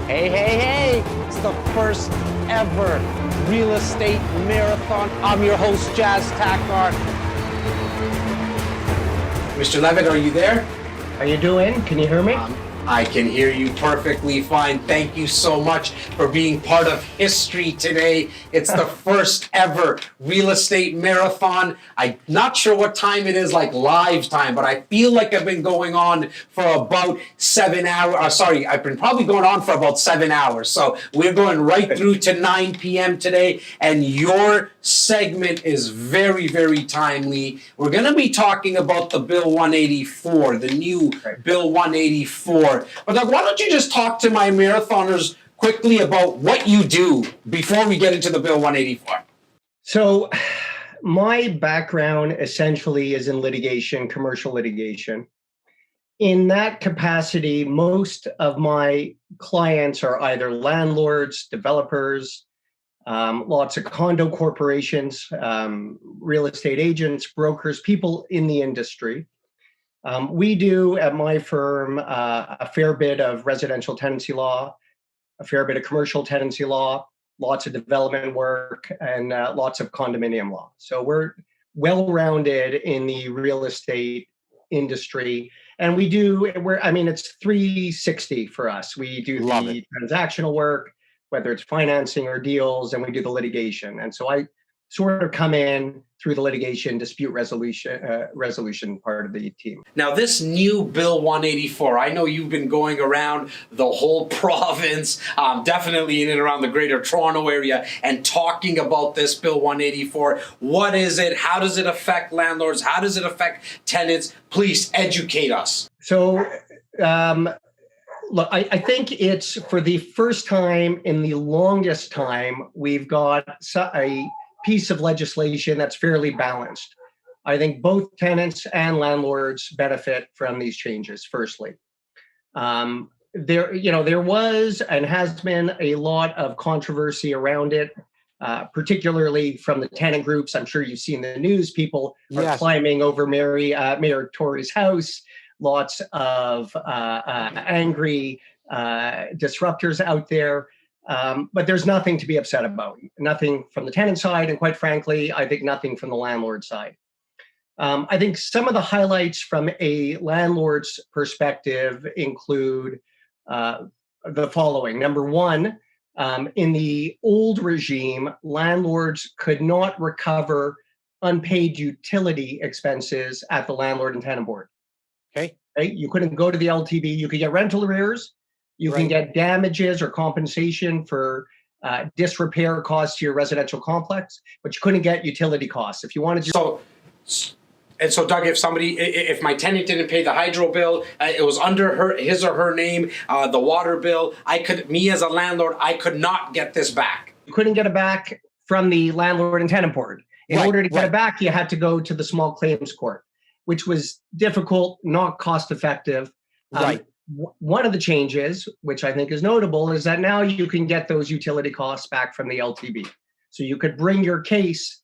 Hey, hey, hey! It's the first ever real estate marathon. I'm your host, Jas Takhar. Mr. Levitt, are you there? How you doing? Can you hear me? I can hear you perfectly fine. Thank you so much for being part of history today. It's the first ever real estate marathon. I'm not sure what time it is, like live time, but I feel like I've been going on for about 7 hours. I've been probably going on for about 7 hours. So we're going right through to 9 p.m. today, and your segment is very, very timely. We're going to be talking about the Bill 184, the new Bill 184. But Doug, why don't you just talk to my marathoners quickly about what you do before we get into the Bill 184? So my background essentially is in litigation, commercial litigation. In that capacity, most of my clients are either landlords, developers, lots of condo corporations, real estate agents, brokers, people in the industry. We do at my firm a fair bit of residential tenancy law, a fair bit of commercial tenancy law, lots of development work, and lots of condominium law. So we're well-rounded in the real estate industry. And it's 360 for us. We do the transactional work, whether it's financing or deals, and we do the litigation. And so I sort of come in through the litigation dispute resolution part of the team. Now, this new Bill 184, I know you've been going around the whole province, definitely in and around the Greater Toronto area, and talking about this Bill 184. What is it? How does it affect landlords? How does it affect tenants? Please educate us. So, look, I think it's for the first time in the longest time, we've got a piece of legislation that's fairly balanced. I think both tenants and landlords benefit from these changes, firstly. There was and has been a lot of controversy around it, particularly from the tenant groups. I'm sure you've seen the news. People are climbing over Mayor Tory's house. Lots of angry disruptors out there. But there's nothing to be upset about. Nothing from the tenant side, and quite frankly, I think nothing from the landlord side. I think some of the highlights from a landlord's perspective include the following. Number one, in the old regime, landlords could not recover unpaid utility expenses at the landlord and tenant board. Okay. Right? You couldn't go to the LTB. You could get rental arrears. You can get damages or compensation for disrepair costs to your residential complex, but you couldn't get utility costs. If you wanted to. So Doug, if my tenant didn't pay the hydro bill, it was under his or her name, the water bill, me as a landlord, I could not get this back. You couldn't get it back from the landlord and tenant board. In order to get it back, you had to go to the small claims court, which was difficult, not cost effective. One of the changes, which I think is notable, is that now you can get those utility costs back from the LTB. So you could bring your case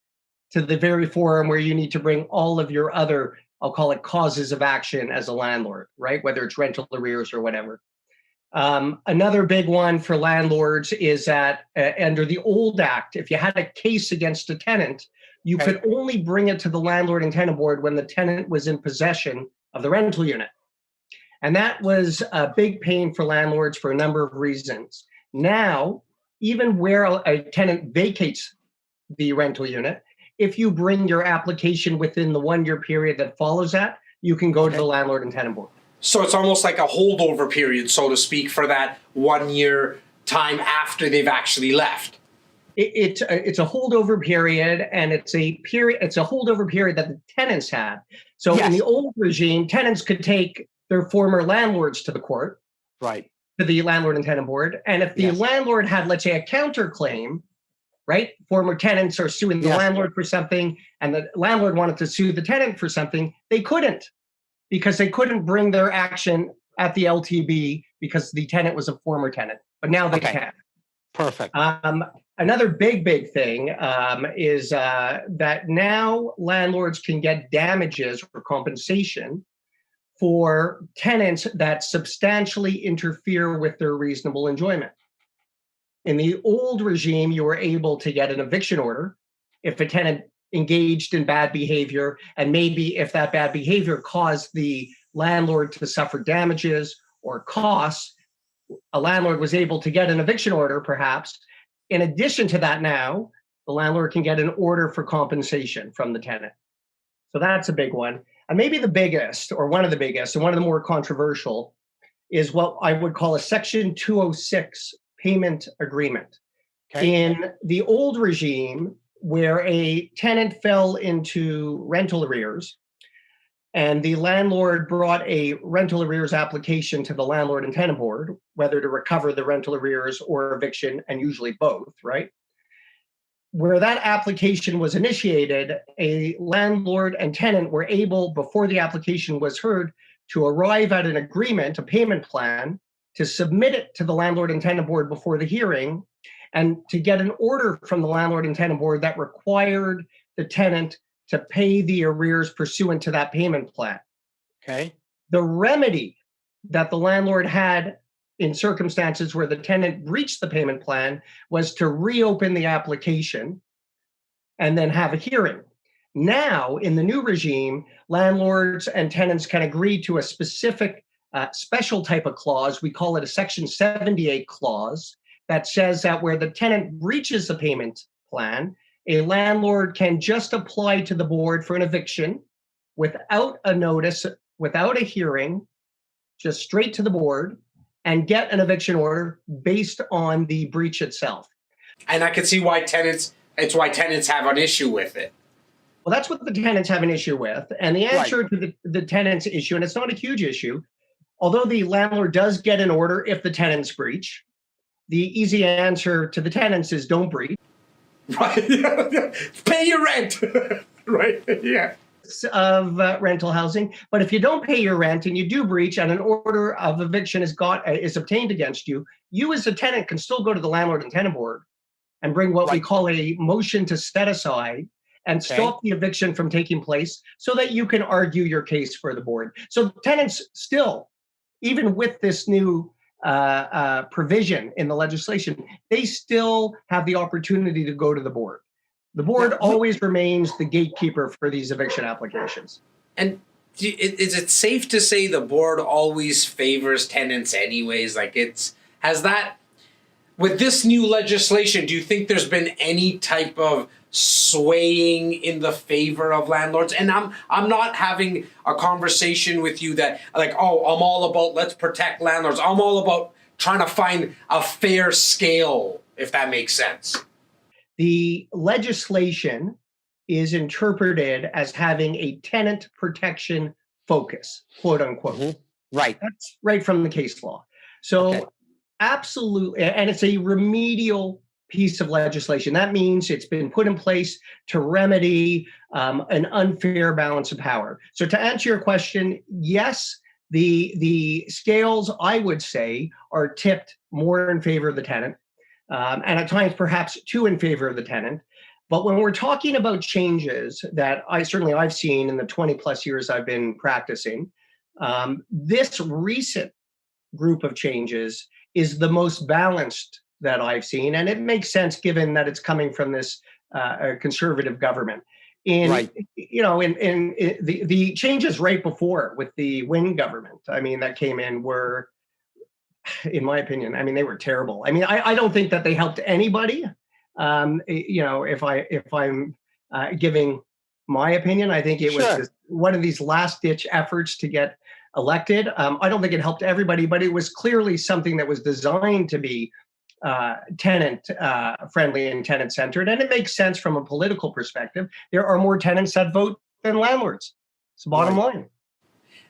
to the very forum where you need to bring all of your other, I'll call it causes of action as a landlord, right? Whether it's rental arrears or whatever. Another big one for landlords is that under the old act, if you had a case against a tenant, you could only bring it to the landlord and tenant board when the tenant was in possession of the rental unit. And that was a big pain for landlords for a number of reasons. Now, even where a tenant vacates the rental unit, if you bring your application within the 1 year period that follows that, you can go to the landlord and tenant board. So it's almost like a holdover period, so to speak, for that 1 year time after they've actually left. It's a holdover period, and it's a holdover period that the tenants had. So in the old regime, tenants could take their former landlords to the court, to the landlord and tenant board. And if the landlord had, let's say, a counterclaim, right? Former tenants are suing the landlord for something, and the landlord wanted to sue the tenant for something. They couldn't, because they couldn't bring their action at the LTB because the tenant was a former tenant. But now they can. Perfect. Another big thing is that now landlords can get damages or compensation for tenants that substantially interfere with their reasonable enjoyment. In the old regime, you were able to get an eviction order if a tenant engaged in bad behavior, and maybe if that bad behavior caused the landlord to suffer damages or costs, a landlord was able to get an eviction order, perhaps. In addition to that, now the landlord can get an order for compensation from the tenant. So that's a big one. And maybe the biggest, or one of the biggest, and one of the more controversial, is what I would call a Section 206 payment agreement. Okay. In the old regime, where a tenant fell into rental arrears, and the landlord brought a rental arrears application to the landlord and tenant board, whether to recover the rental arrears or eviction, and usually both, right? Where that application was initiated, a landlord and tenant were able, before the application was heard, to arrive at an agreement, a payment plan, to submit it to the landlord and tenant board before the hearing, and to get an order from the landlord and tenant board that required the tenant to pay the arrears pursuant to that payment plan. Okay. The remedy that the landlord had in circumstances where the tenant breached the payment plan was to reopen the application and then have a hearing. Now, in the new regime, landlords and tenants can agree to a specific special type of clause. We call it a Section 78 clause that says that where the tenant breaches the payment plan, a landlord can just apply to the board for an eviction without a notice, without a hearing, just straight to the board, and get an eviction order based on the breach itself. And I can see why tenants have an issue with it. Well, that's what the tenants have an issue with. And the answer to the tenants issue, and it's not a huge issue, although the landlord does get an order if the tenants breach, the easy answer to the tenants is don't breach. Right. Pay your rent. Right. Yeah. Of rental housing, but if you don't pay your rent and you do breach and an order of eviction is obtained against you, you as a tenant can still go to the landlord and tenant board and bring what we call a motion to set aside and stop the eviction from taking place so that you can argue your case for the board. So tenants still, even with this new provision in the legislation, they still have the opportunity to go to the board. The board always remains the gatekeeper for these eviction applications. And is it safe to say the board always favors tenants anyways? Like with this new legislation, do you think there's been any type of swaying in the favor of landlords? And I'm not having a conversation with you that like, oh, I'm all about let's protect landlords. I'm all about trying to find a fair scale, if that makes sense. The legislation is interpreted as having a tenant protection focus, quote unquote. Mm-hmm. Right. That's right from the case law. So absolutely, and it's a remedial piece of legislation. That means it's been put in place to remedy an unfair balance of power. So to answer your question, yes, the scales, I would say, are tipped more in favor of the tenant. And at times perhaps too in favor of the tenant. But when we're talking about changes that I've seen in the 20 plus years I've been practicing, this recent group of changes is the most balanced that I've seen. And it makes sense given that it's coming from this conservative government. The changes right before with the Wynne government, that came in were, in my opinion, they were terrible. I don't think that they helped anybody. If I'm giving my opinion, I think it was one of these last-ditch efforts to get elected. I don't think it helped everybody, but it was clearly something that was designed to be tenant friendly and tenant centered, and it makes sense from a political perspective. There are more tenants that vote than landlords. It's the bottom line.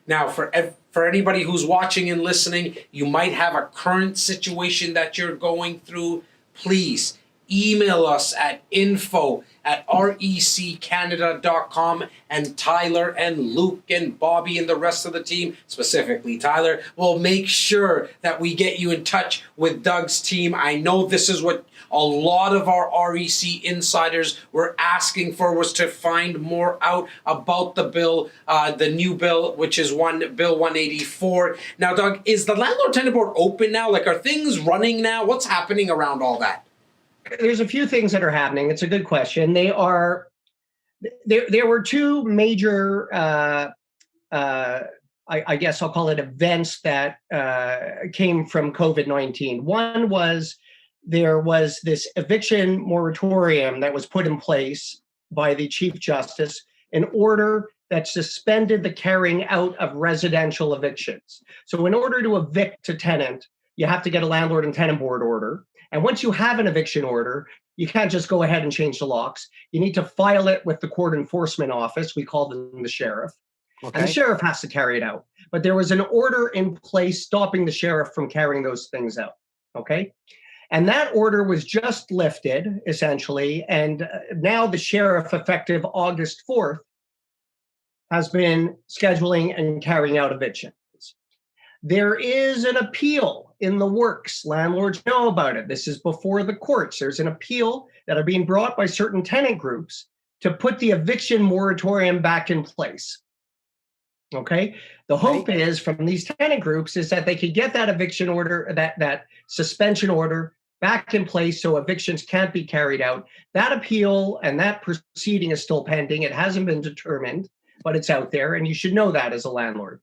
Now, for anybody who's watching and listening, you might have a current situation that you're going through. Please email us at info@reccanada.com, and Tyler and Luke and Bobby and the rest of the team, specifically Tyler, will make sure that we get you in touch with Doug's team. I know this is what a lot of our REC insiders were asking for, was to find more out about the bill, the new bill, which is Bill 184. Now, Doug, is the landlord-tenant board open now? Like, are things running now? What's happening around all that? There's a few things that are happening. It's a good question. There were two major, I guess I'll call it, events that came from COVID-19. One was there was this eviction moratorium that was put in place by the Chief Justice, an order that suspended the carrying out of residential evictions. So in order to evict a tenant, you have to get a landlord and tenant board order. And once you have an eviction order, you can't just go ahead and change the locks. You need to file it with the court enforcement office. We call them the sheriff. Okay. And the sheriff has to carry it out. But there was an order in place stopping the sheriff from carrying those things out. Okay. And that order was just lifted, essentially. And now the sheriff, effective August 4th, has been scheduling and carrying out evictions. There is an appeal in the works. Landlords know about it. This is before the courts. There's an appeal that are being brought by certain tenant groups to put the eviction moratorium back in place. Okay. The hope is from these tenant groups is that they could get that eviction order, that suspension order back in place so evictions can't be carried out. That appeal and that proceeding is still pending. It hasn't been determined, but it's out there, and you should know that as a landlord.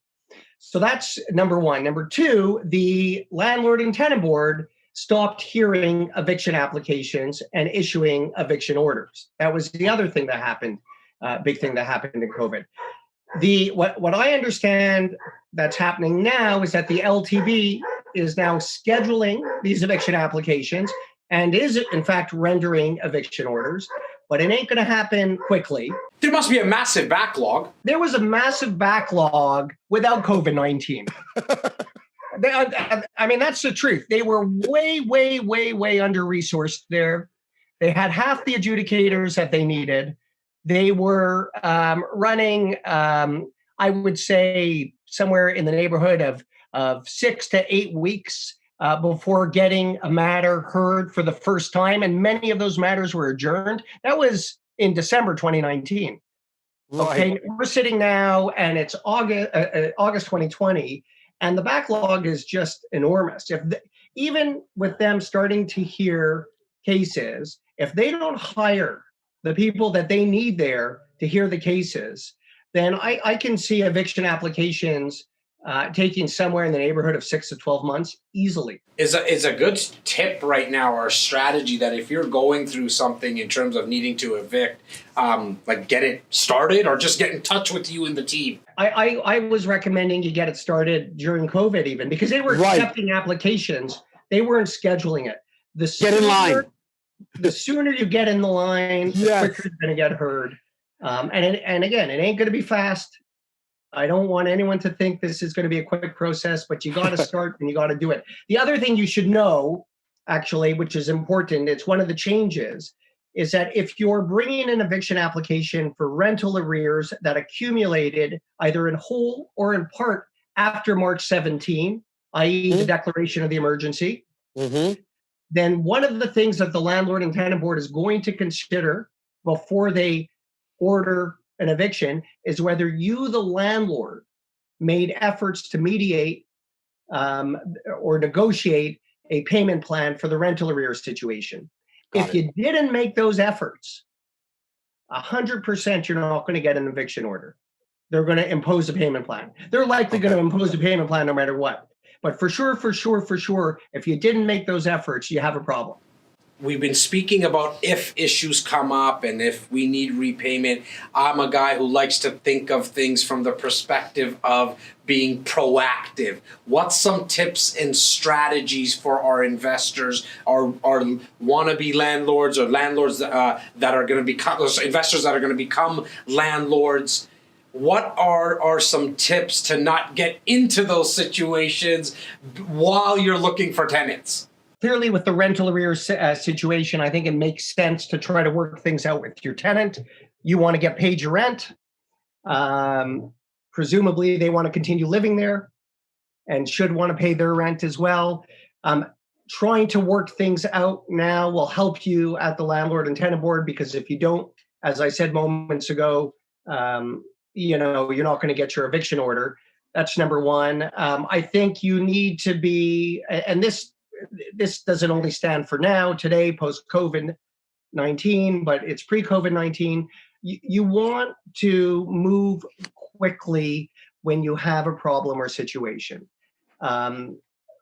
So that's number one. Number two, the landlord and tenant board stopped hearing eviction applications and issuing eviction orders. That was the other thing that happened, big thing that happened in COVID. What I understand that's happening now is that the LTB is now scheduling these eviction applications and is in fact rendering eviction orders, but it ain't going to happen quickly. There must be a massive backlog. There was a massive backlog without COVID-19. I mean, that's the truth. They were way, way, way, way under-resourced there. They had half the adjudicators that they needed. They were running, I would say, somewhere in the neighborhood of 6 to 8 weeks before getting a matter heard for the first time. And many of those matters were adjourned. That was in December 2019. Right. Okay, we're sitting now and it's August 2020, and the backlog is just enormous. Even with them starting to hear cases, if they don't hire the people that they need there to hear the cases, then I can see eviction applications taking somewhere in the neighborhood of 6 to 12 months easily. Is a good tip right now, or strategy, that if you're going through something in terms of needing to evict, like get it started or just get in touch with you and the team? I was recommending you get it started during COVID even, because they were accepting applications. They weren't scheduling it. Get in line. The sooner you get in the line, the quicker it's going to get heard. And again, it ain't going to be fast. I don't want anyone to think this is going to be a quick process, but you got to start and you got to do it. The other thing you should know, actually, which is important, it's one of the changes, is that if you're bringing an eviction application for rental arrears that accumulated either in whole or in part after March 17, i.e. the declaration of the emergency, then one of the things that the landlord and tenant board is going to consider before they order an eviction is whether you, the landlord, made efforts to mediate or negotiate a payment plan for the rental arrears situation. If you didn't make those efforts, 100% you're not going to get an eviction order. They're going to impose a payment plan. They're likely going to impose a payment plan no matter what. But for sure, if you didn't make those efforts, you have a problem. We've been speaking about if issues come up and if we need repayment. I'm a guy who likes to think of things from the perspective of being proactive. What's some tips and strategies for our investors, our wannabe landlords, or landlords that are going to become investors that are going to become landlords? What are some tips to not get into those situations while you're looking for tenants? clearly with the rental arrears situation, I think it makes sense to try to work things out with your tenant. You want to get paid your rent. Presumably they want to continue living there and should want to pay their rent as well. Trying to work things out now will help you at the landlord and tenant board, because if you don't, as I said moments ago, you're not going to get your eviction order. That's number one. I think you need to be, and this doesn't only stand for now, today, post-COVID-19, but it's pre-COVID-19. You want to move quickly when you have a problem or situation.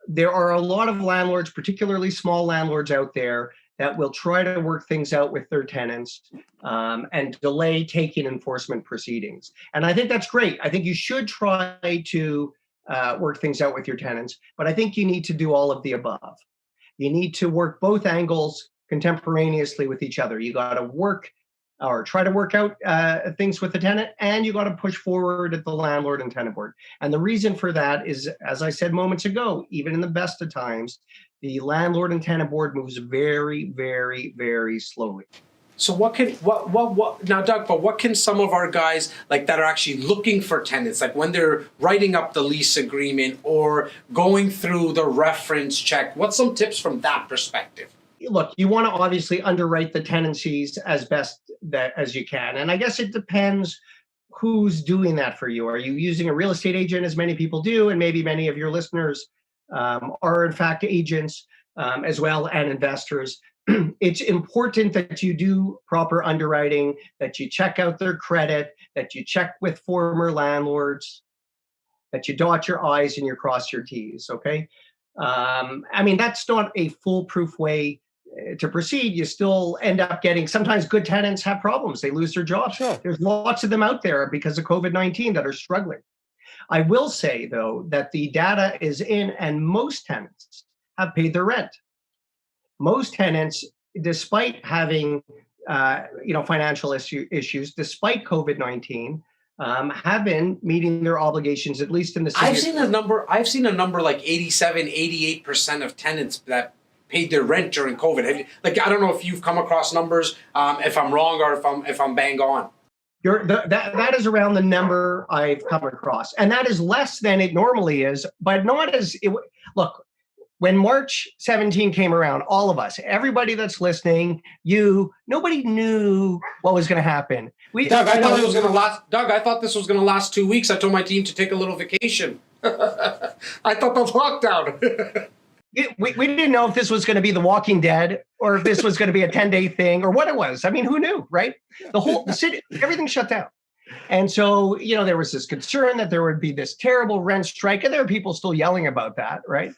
There are a lot of landlords, particularly small landlords out there, that will try to work things out with their tenants and delay taking enforcement proceedings. And I think that's great. I think you should try to work things out with your tenants, but I think you need to do all of the above. You need to work both angles contemporaneously with each other. You got to work or try to work out things with the tenant, and you got to push forward at the landlord and tenant board. And the reason for that is, as I said moments ago, even in the best of times, the landlord and tenant board moves very, very, very slowly. So now, Doug, but what can some of our guys like that are actually looking for tenants, like when they're writing up the lease agreement or going through the reference check, what's some tips from that perspective? Look, you want to obviously underwrite the tenancies as best as you can. And I guess it depends who's doing that for you. Are you using a real estate agent, as many people do? And maybe many of your listeners are in fact agents as well, and investors. It's important that you do proper underwriting, that you check out their credit, that you check with former landlords, that you dot your I's and you cross your T's, okay? I mean, that's not a foolproof way to proceed. You still end up getting, sometimes good tenants have problems. They lose their jobs. Sure. There's lots of them out there because of COVID-19 that are struggling. I will say, though, that the data is in, and most tenants have paid their rent. Most tenants, despite having financial issues, despite COVID-19, have been meeting their obligations, at least in the city. I've seen a number like 87, 88% of tenants that paid their rent during COVID. I don't know if you've come across numbers, if I'm wrong or if I'm bang on. That is around the number I've come across, and that is less than it normally is, but not as it. Look, when March 17 came around, all of us, everybody that's listening, nobody knew what was going to happen. Doug, I thought this was going to last 2 weeks. I told my team to take a little vacation. I thought the lockdown. We didn't know if this was going to be The Walking Dead or if this was going to be a 10-day thing or what it was. I mean, who knew, right? The city, everything shut down. And so, there was this concern that there would be this terrible rent strike, and there are people still yelling about that, right?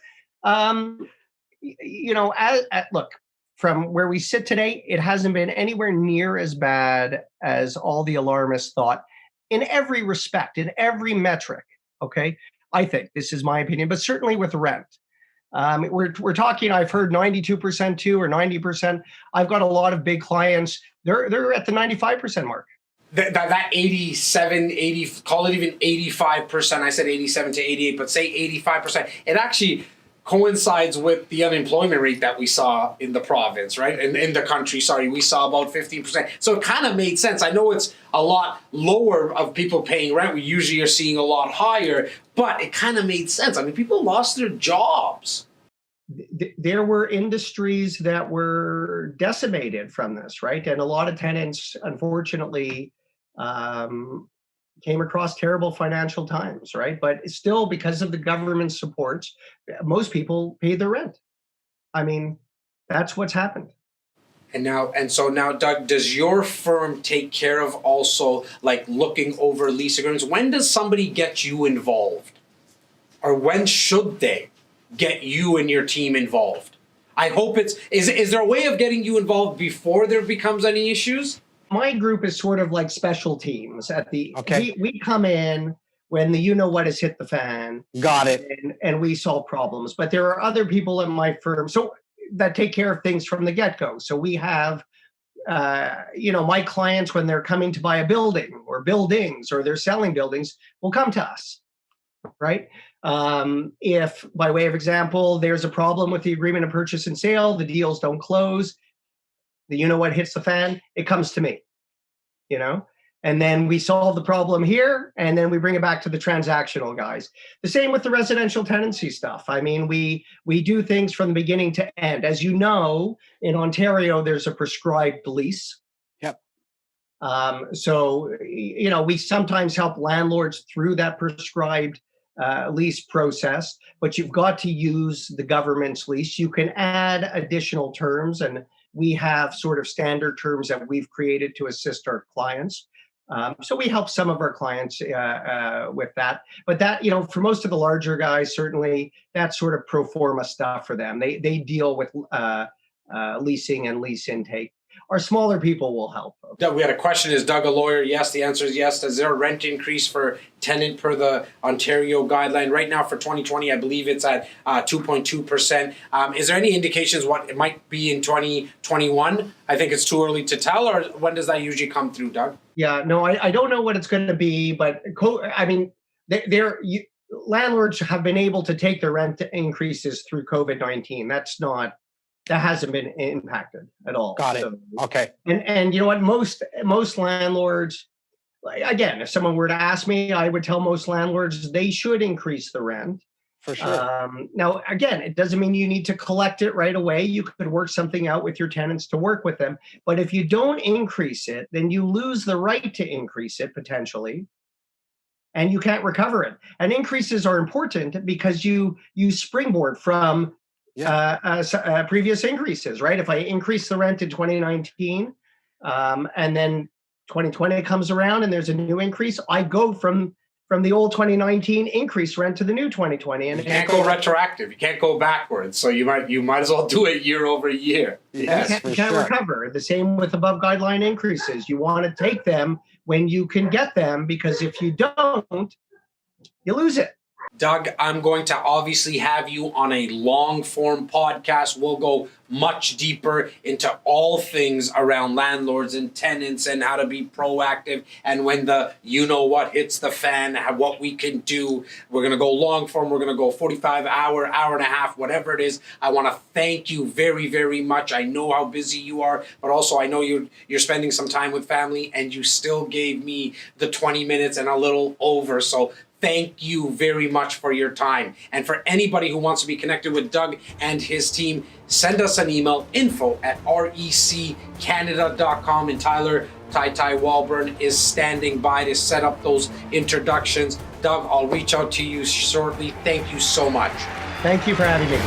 Look, from where we sit today, it hasn't been anywhere near as bad as all the alarmists thought in every respect, in every metric, okay? I think, this is my opinion, but certainly with rent. We're talking, I've heard 92% too, or 90%. I've got a lot of big clients. They're at the 95% mark. That 87, 80, call it even 85%. I said 87 to 88, but say 85%. It actually coincides with the unemployment rate that we saw in the province, right? In the country, we saw about 15%. So it kind of made sense. I know it's a lot lower of people paying rent. We usually are seeing a lot higher, but it kind of made sense. I mean, people lost their jobs. There were industries that were decimated from this, right? And a lot of tenants, unfortunately, came across terrible financial times, right? But still, because of the government supports, most people paid their rent. I mean, that's what's happened. And so now, Doug, does your firm take care of also like looking over lease agreements? When does somebody get you involved? Or when should they get you and your team involved? I hope is there a way of getting you involved before there becomes any issues? My group is sort of like special teams we come in when the what has hit the fan. Got it. And we solve problems. But there are other people in my firm that take care of things from the get-go. So we have my clients, when they're coming to buy a building or buildings, or they're selling buildings, will come to us, right? If, by way of example, there's a problem with the agreement of purchase and sale, the deals don't close, you know what hits the fan? It comes to me, you know? And then we solve the problem here, and then we bring it back to the transactional guys. The same with the residential tenancy stuff. I mean, we do things from the beginning to end. As you know, in Ontario, there's a prescribed lease. Yep. So, you know, we sometimes help landlords through that prescribed lease process, but you've got to use the government's lease. You can add additional terms, and we have sort of standard terms that we've created to assist our clients. So we help some of our clients with that. But that, you know, for most of the larger guys, certainly that's sort of pro forma stuff for them. They deal with leasing and lease intake. Our smaller people will help. Doug, we had a question. Is Doug a lawyer? Yes. The answer is yes. Is there a rent increase for tenant per the Ontario guideline? Right now for 2020, I believe it's at 2.2%. Is there any indications what it might be in 2021? I think it's too early to tell, or when does that usually come through, Doug? Yeah, no, I don't know what it's going to be, but I mean, landlords have been able to take their rent increases through COVID-19. That hasn't been impacted at all. Got it. So, okay. And you know what? Most landlords, again, if someone were to ask me, I would tell most landlords they should increase the rent. For sure. Now, again, it doesn't mean you need to collect it right away. You could work something out with your tenants to work with them. But if you don't increase it, then you lose the right to increase it potentially, and you can't recover it. And increases are important because you springboard from previous increases, right? If I increase the rent in 2019 and then 2020 comes around and there's a new increase, I go from the old 2019 increased rent to the new 2020. And you can't go retroactive. You can't go backwards. So you might as well do it year over year. Yes, you can't recover. The same with above guideline increases. You want to take them when you can get them, because if you don't, you lose it. Doug, I'm going to obviously have you on a long form podcast. We'll go much deeper into all things around landlords and tenants and how to be proactive. And when the you-know-what hits the fan, what we can do. We're going to go long form. We're going to go 45 hour and a half, whatever it is. I want to thank you very, very much. I know how busy you are, but also I know you're spending some time with family, and you still gave me the 20 minutes and a little over. So thank you very much for your time. And for anybody who wants to be connected with Doug and his team, send us an email, info@reccanada.com. And Ty Walburn is standing by to set up those introductions. Doug, I'll reach out to you shortly. Thank you so much. Thank you for having me.